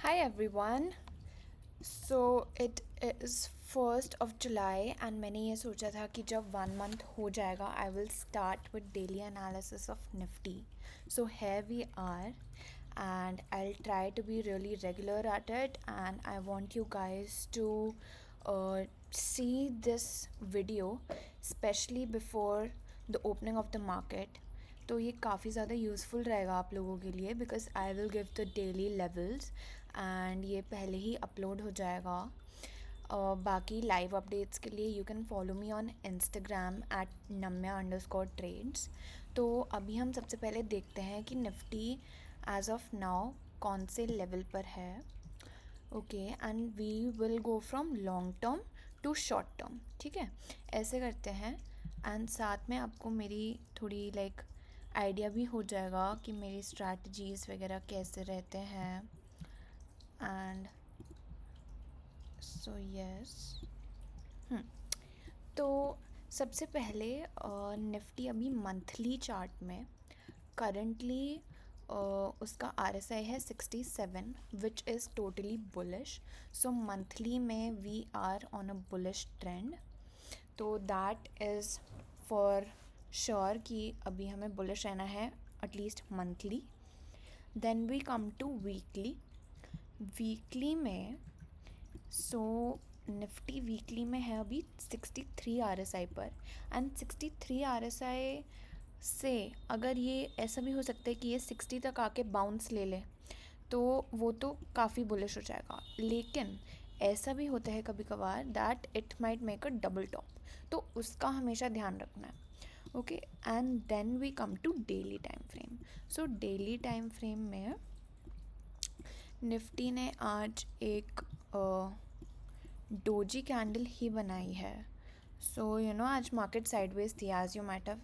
Hi everyone. So it is 1st of July and मैंने ये सोचा था कि जब 1 month हो जाएगा I will start with daily analysis of Nifty. So here we are and I'll try to be really regular at it and I want you guys to see this video especially before the opening of the market. तो ये काफ़ी ज़्यादा useful रहेगा आप लोगों के लिए because I will give the daily levels and ये पहले ही अपलोड हो जाएगा. बाकी लाइव अपडेट्स के लिए you can follow me on Instagram @namya_trades. तो अभी हम सबसे पहले देखते हैं कि निफ्टी एज ऑफ नाउ कौन से लेवल पर है. Okay and we will go from long term to short term. ठीक है, ऐसे करते हैं एंड साथ में आपको मेरी थोड़ी आइडिया भी हो जाएगा कि मेरी स्ट्रैटेजीज़ वगैरह कैसे रहते हैं. And so yes. तो सबसे पहले निफ्टी अभी मंथली चार्ट में करंटली उसका RSI है 67 which is totally bullish. So monthly में we are on a bullish trend. तो दैट इज़ फॉर श्योर कि अभी हमें बुलिश रहना है at least monthly. Then we come to weekly में. सो निफ्टी वीकली में है अभी 63 RSI पर एंड 63 RSI से अगर ये ऐसा भी हो सकता है कि ये 60 तक आके बाउंस ले ले तो वो तो काफ़ी बुलिश हो जाएगा. लेकिन ऐसा भी होता है कभी कभार that it might make a double top. तो उसका हमेशा ध्यान रखना है. Okay and then we come to daily time frame. So daily time frame में निफ्टी ने आज एक डोजी कैंडल ही बनाई है. सो यू नो आज मार्केट साइडवेज थी एज यू माइट हैव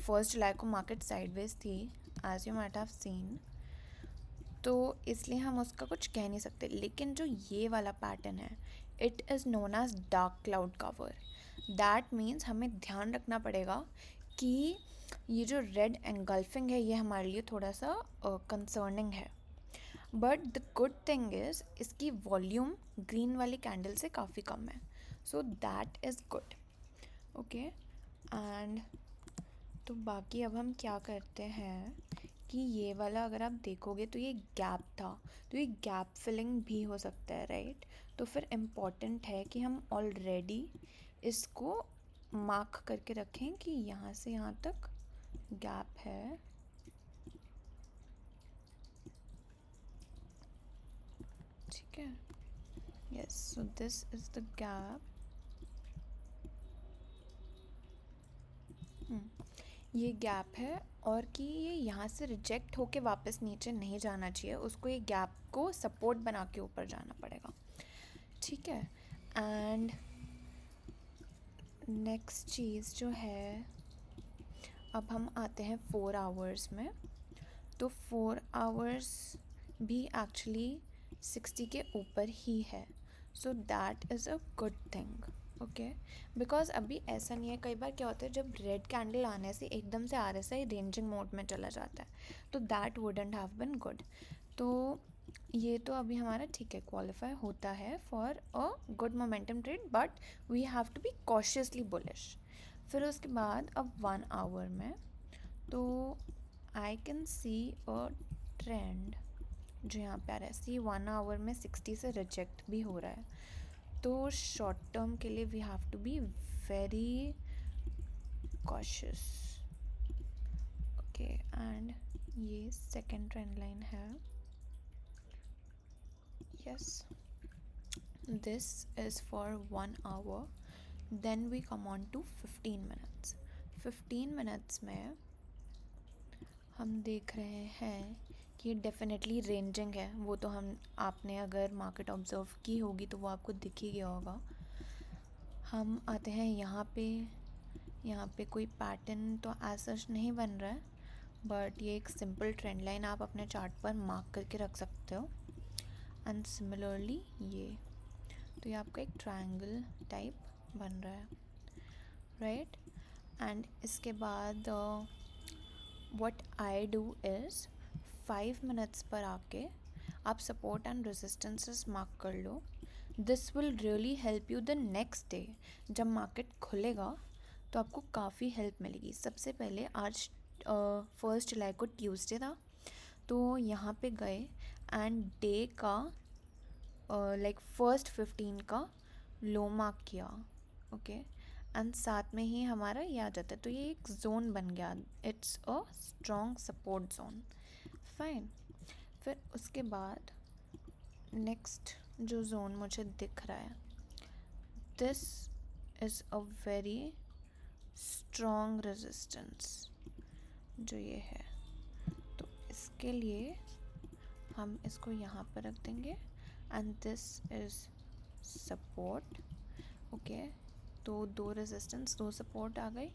1 जुलाई को मार्केट साइडवेज थी as you might have seen. तो इसलिए हम उसका कुछ कह नहीं सकते. लेकिन जो ये वाला पैटर्न है it is known as dark cloud cover. That means हमें ध्यान रखना पड़ेगा कि ये जो रेड एंगल्फिंग है ये हमारे लिए थोड़ा सा कंसर्निंग है. But the good thing is इसकी वॉल्यूम ग्रीन वाली कैंडल से काफ़ी कम है. So that is good. Okay and तो बाकी अब हम क्या करते हैं कि ये वाला अगर आप देखोगे तो ये गैप था. तो ये गैप फिलिंग भी हो सकता है राइट. तो फिर इम्पॉर्टेंट है कि हम ऑलरेडी इसको मार्क करके रखें कि यहाँ से यहाँ तक गैप है. ठीक है, yes. So this is the gap. ये गैप है और कि ये यहाँ से रिजेक्ट होके वापस नीचे नहीं जाना चाहिए. उसको ये गैप को सपोर्ट बना के ऊपर जाना पड़ेगा. ठीक है. एंड नेक्स्ट चीज़ जो है अब हम आते हैं 4 आवर्स में. तो 4 आवर्स भी एक्चुअली 60 के ऊपर ही है. So that is a good thing. Okay because अभी ऐसा नहीं है. कई बार क्या होता है जब रेड कैंडल आने से एकदम से RSI रेंजिंग मोड में चला जाता है तो that wouldn't have been good. तो ये तो अभी हमारा ठीक है क्वालिफाई होता है for a good momentum trade but we have to be cautiously bullish. फिर उसके बाद अब 1 आवर में तो I can see a trend जो यहाँ पे आ रहा है. सी 1 आवर में 60 से रिजेक्ट भी हो रहा है. तो शॉर्ट टर्म के लिए we have to be very cautious. Okay and ये सेकेंड ट्रेंड लाइन है. Yes this is for 1 hour. Then we come on to 15 minutes. 15 minutes में हम देख रहे हैं कि ये डेफिनेटली रेंजिंग है. वो तो हम आपने अगर मार्केट ऑब्जर्व की होगी तो वो आपको दिख ही गया होगा. हम आते हैं यहाँ पे कोई पैटर्न तो एज सच नहीं बन रहा है बट ये एक सिंपल ट्रेंड लाइन आप अपने चार्ट पर मार्क करके रख सकते हो. एंड सिमिलरली ये तो ये आपका एक ट्रायंगल टाइप बन रहा है राइट. एंड इसके बाद what I do is 5 minutes पर आके आप सपोर्ट एंड रेजिस्टेंसेस मार्क कर लो. This will really help you the next day. जब मार्केट खुलेगा तो आपको काफ़ी हेल्प मिलेगी. सबसे पहले आज 1 जुलाई को ट्यूसडे था, तो यहाँ पे गए एंड डे का लाइक फर्स्ट 15 का लो मार्क किया. ओके, एंड साथ में ही हमारा ये आ जाता है, तो ये एक जोन बन गया. It's a strong support zone. Fine. फिर उसके बाद नेक्स्ट जो जोन मुझे दिख रहा है, this is a very strong resistance जो ये है. तो इसके लिए हम इसको यहाँ पर रख देंगे and this is support. Okay, तो 2 रेजिस्टेंस 2 सपोर्ट आ गई.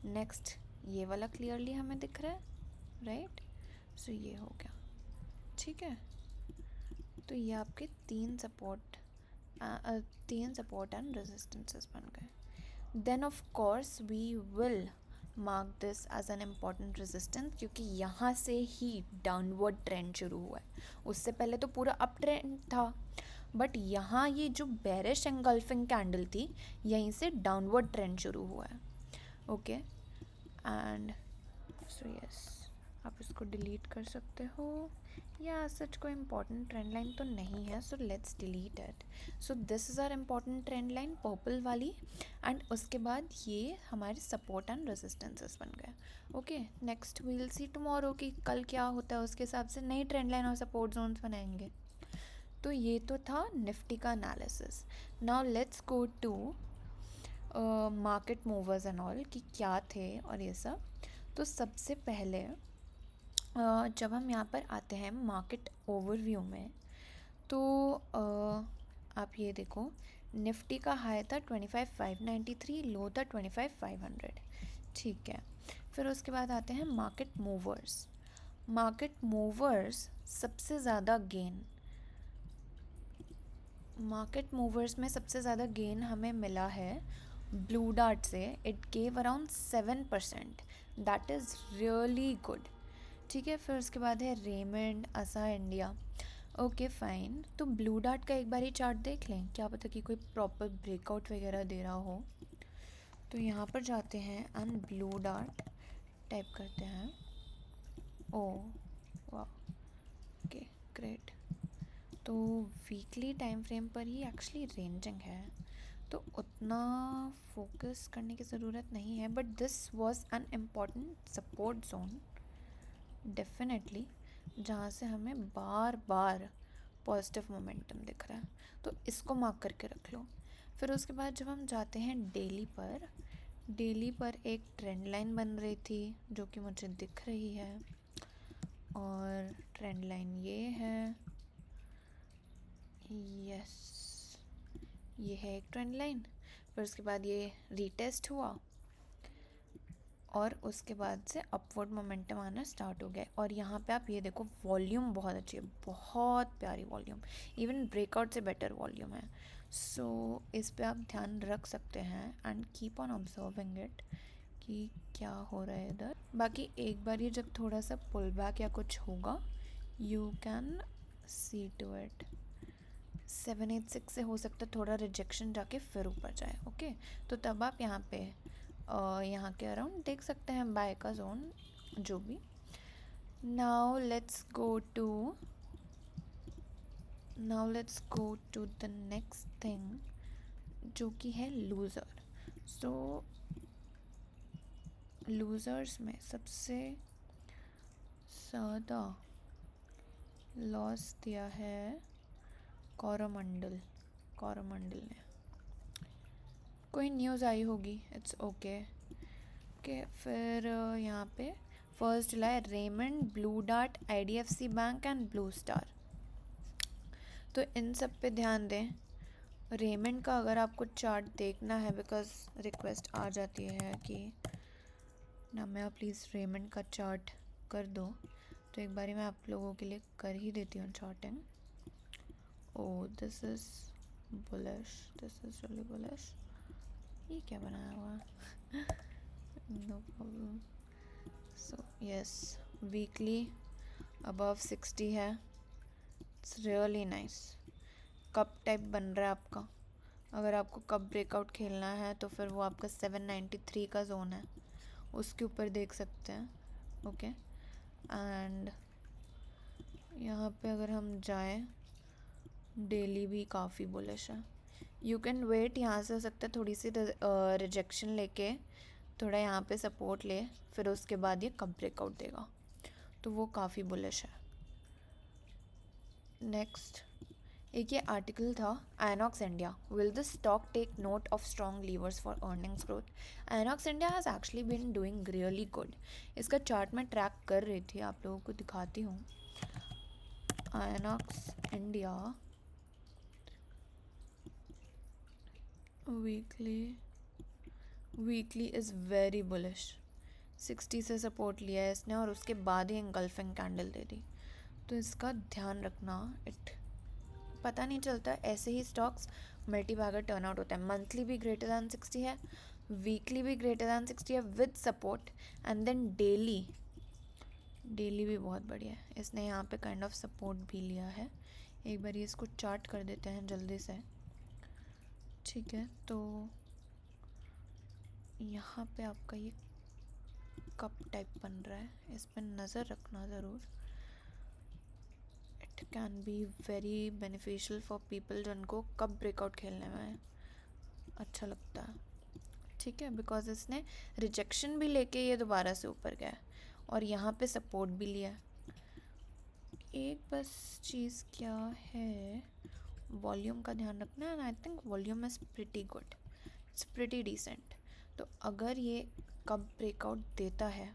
नेक्स्ट ये वाला क्लियरली हमें दिख रहा है, राइट. सो ये हो गया. ठीक है, तो ये आपके 3 सपोर्ट एंड रेजिस्टेंसेस बन गए. Then of course we will mark this as an important resistance, क्योंकि यहाँ से ही डाउनवर्ड ट्रेंड शुरू हुआ है. उससे पहले तो पूरा अप ट्रेंड था, बट यहाँ ये जो बेरिश एंगल्फिंग कैंडल थी, यहीं से डाउनवर्ड ट्रेंड शुरू हुआ है. ओके, एंड सो यस, आप इसको डिलीट कर सकते हो. या सच कोई इम्पॉर्टेंट ट्रेंड लाइन तो नहीं है, so let's delete it. So this is our important trend line, purple वाली. एंड उसके बाद ये हमारे सपोर्ट एंड रेजिस्टेंसेस बन गए. Okay, next we'll see tomorrow कि कल क्या होता है, उसके हिसाब से नई ट्रेंड लाइन और सपोर्ट जोन्स बनाएंगे. तो ये तो था निफ्टी का analysis. Now let's go to market movers and all कि क्या थे और ये सब. तो सबसे पहले जब हम यहाँ पर आते हैं मार्केट ओवरव्यू में, तो आप ये देखो, निफ्टी का हाई था 25,593, लो था 25,500. ठीक है, फिर उसके बाद आते हैं मार्केट मूवर्स. मार्केट मूवर्स सबसे ज़्यादा गेन, मार्केट मूवर्स में सबसे ज़्यादा गेन हमें मिला है ब्लू डार्ट से. It gave around 7%. That is really good. ठीक है, फिर उसके बाद है रेमंड, असा इंडिया. Okay fine. तो ब्लू डार्ट का एक बार ही चार्ट देख लें, क्या पता कि कोई प्रॉपर ब्रेकआउट वगैरह दे रहा हो. तो यहाँ पर जाते हैं एंड ब्लू डार्ट टाइप करते हैं. ओ वाह, ओके ग्रेट. तो वीकली टाइम फ्रेम पर ही एक्चुअली रेंजिंग है, तो उतना फोकस करने की ज़रूरत नहीं है. But this was an important support zone definitely, जहाँ से हमें बार बार पॉजिटिव मोमेंटम दिख रहा है. तो इसको मार्क करके रख लो. फिर उसके बाद जब हम जाते हैं डेली पर, डेली पर एक ट्रेंड लाइन बन रही थी जो कि मुझे दिख रही है, और ट्रेंड लाइन ये है. यस, ये है एक ट्रेंड लाइन. फिर उसके बाद ये रीटेस्ट हुआ और उसके बाद से अपवर्ड मोमेंटम आना स्टार्ट हो गया. और यहाँ पे आप ये देखो, वॉल्यूम बहुत अच्छी है, बहुत प्यारी वॉल्यूम, इवन ब्रेकआउट से बेटर वॉल्यूम है. सो इस पे आप ध्यान रख सकते हैं and keep on observing it कि क्या हो रहा है इधर. बाकी एक बार ये जब थोड़ा सा पुल बैक या कुछ होगा, you can see to it. 786 से हो सकता है थोड़ा रिजेक्शन जाके फिर ऊपर जाए. ओके, तो तब आप यहाँ पे यहाँ के अराउंड देख सकते हैं बाय का जोन जो भी. Now let's go to the next thing जो कि है लूज़र. सो लूज़र्स में सबसे ज़्यादा लॉस दिया है कोरोमंडल ने. कोई न्यूज़ आई होगी, इट्स ओके. फिर यहाँ पे 1 जुलाई Raymond, Blue Dart, IDFC bank and Blue Star. तो इन सब पे ध्यान दें. रेमंड का अगर आपको चार्ट देखना है, बिकॉज रिक्वेस्ट आ जाती है कि ना मैं प्लीज़ रेमंड का चार्ट कर दो, तो एक बारी मैं आप लोगों के लिए कर ही देती हूँ charting. Oh this is bullish, this is really bullish. ये क्या बनाया हुआ है? No problem. So yes, weekly above 60 है, it's really nice. Cup type बन रहा है आपका। अगर आपको कप ब्रेकआउट खेलना है तो फिर वो आपका 793 का जोन है, उसके ऊपर देख सकते हैं। ओके, एंड यहाँ पे अगर हम जाएं, डेली भी काफ़ी बुलिश है। यू कैन वेट, यहाँ से हो सकता है थोड़ी सी रिजेक्शन लेके थोड़ा यहाँ पे सपोर्ट ले, फिर उसके बाद ये कब ब्रेकआउट देगा, तो वो काफ़ी बुलिश है। नेक्स्ट एक ये आर्टिकल था, Inox India, will the stock take note of strong levers for earnings growth. Inox India has actually been doing really good. इसका चार्ट मैं ट्रैक कर रही थी, आप लोगों को दिखाती हूँ। Inox India weekly is very bullish. 60 से सपोर्ट लिया है इसने और उसके बाद ही एंगल्फिंग कैंडल दे दी, तो इसका ध्यान रखना। इट पता नहीं चलता, ऐसे ही स्टॉक्स मल्टी बैगर टर्नआउट होता है। मंथली भी ग्रेटर दैन 60 है, वीकली भी ग्रेटर दैन 60 है with support, and then daily भी बहुत बढ़िया है। इसने यहाँ पे काइंड ऑफ सपोर्ट भी लिया है। एक बार इसको चार्ट कर देते हैं जल्दी से, ठीक है। तो यहाँ पे आपका ये कप टाइप बन रहा है, इस पर नज़र रखना ज़रूर। It can be very beneficial for people जिनको कप ब्रेकआउट खेलने में अच्छा लगता है, ठीक है। बिकॉज इसने रिजेक्शन भी लेके ये दोबारा से ऊपर गया है और यहाँ पे सपोर्ट भी लिया है। एक बस चीज़ क्या है, वॉल्यूम का ध्यान रखना है, and I think volume is pretty good, it's pretty decent. तो अगर ये कब ब्रेकआउट देता है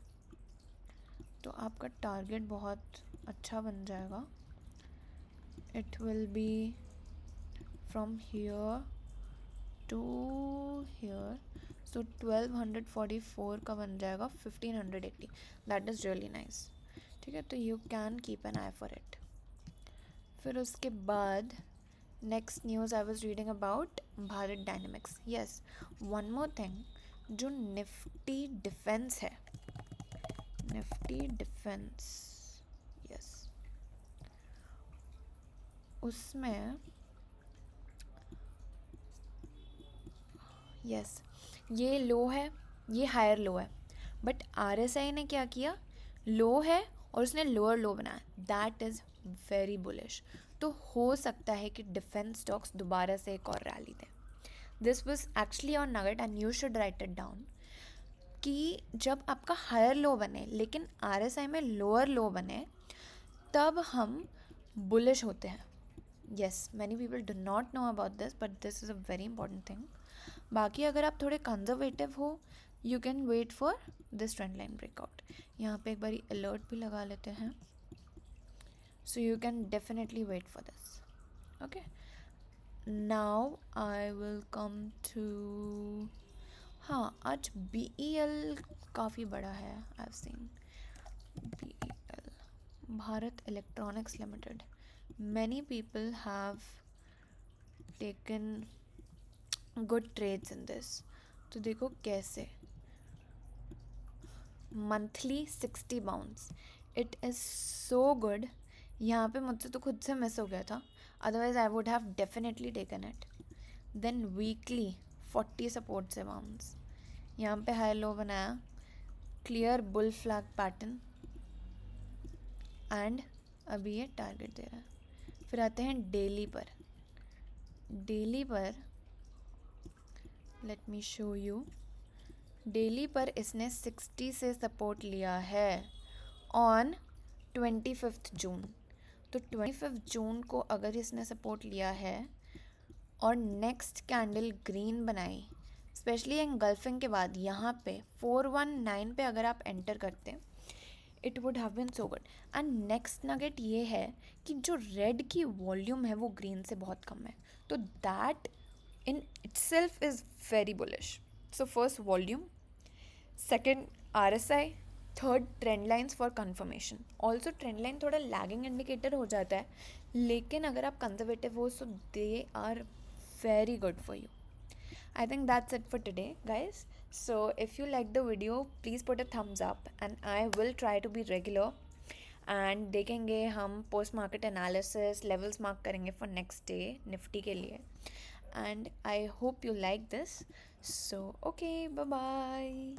तो आपका टारगेट बहुत अच्छा बन जाएगा। It will be from here to here, so 1244 का बन जाएगा 1580। दैट इज़ रियली नाइस, ठीक है। तो you can keep an I for it. फिर उसके बाद next news I was reading about Bharat dynamics. Yes, one more thing, जो निफ्टी डिफेंस है, निफ्टी डिफेंस, यस, उसमें यस ये लो है, ये हायर लो है, बट आरएसआई ने क्या किया, लो है और उसने लोअर लो बनाया, दैट इज़ वेरी बुलिश। तो हो सकता है कि डिफेंस स्टॉक्स दोबारा से एक और रैली दें। This was actually on nugget and you should write it down, कि जब आपका हायर लो बने लेकिन आरएसआई में लोअर लो बने, तब हम बुलिश होते हैं। Yes, many people do not know about this, but this is a very important thing. बाकी अगर आप थोड़े कंजर्वेटिव हो, you can wait for this trend line breakout. यहाँ पे एक बारी अलर्ट भी लगा लेते हैं, so you can definitely wait for this. Okay, now I will come to, हाँ, आज BEL काफ़ी बड़ा है। आई हैव सीन BEL, Bharat electronics limited, many people have taken good trades in this. तो देखो कैसे monthly 60 bounce, it is so good. यहाँ पे मुझसे तो खुद से मिस हो गया था, otherwise I would have definitely taken it. Then weekly 40 support से बाउंस, यहाँ पे हाई लो बनाया, clear bull flag pattern, and अभी ये टारगेट दे रहा है। फिर आते हैं डेली पर। डेली पर let me show you, daily पर इसने 60 से सपोर्ट लिया है ऑन 25 जून। तो 25 जून को अगर इसने सपोर्ट लिया है और नेक्स्ट कैंडल ग्रीन बनाई, स्पेशली एंगल्फिंग के बाद यहाँ पे 419 पे अगर आप एंटर करते हैं, it would have been so good. And next nugget ये है कि जो रेड की वॉल्यूम है वो ग्रीन से बहुत कम है, तो that in itself is very bullish. So first volume, second RSI, third trend lines for confirmation. Also trend line थोड़ा लैगिंग इंडिकेटर हो जाता है, लेकिन अगर आप कंजर्वेटिव हो so they are very good for you. I think that's it for today, guys. So if you like the video, please put a thumbs up, and I will try to be regular. And देखेंगे हम post market analysis, levels mark करेंगे for next day Nifty के लिए. And I hope you like this. So okay, bye bye.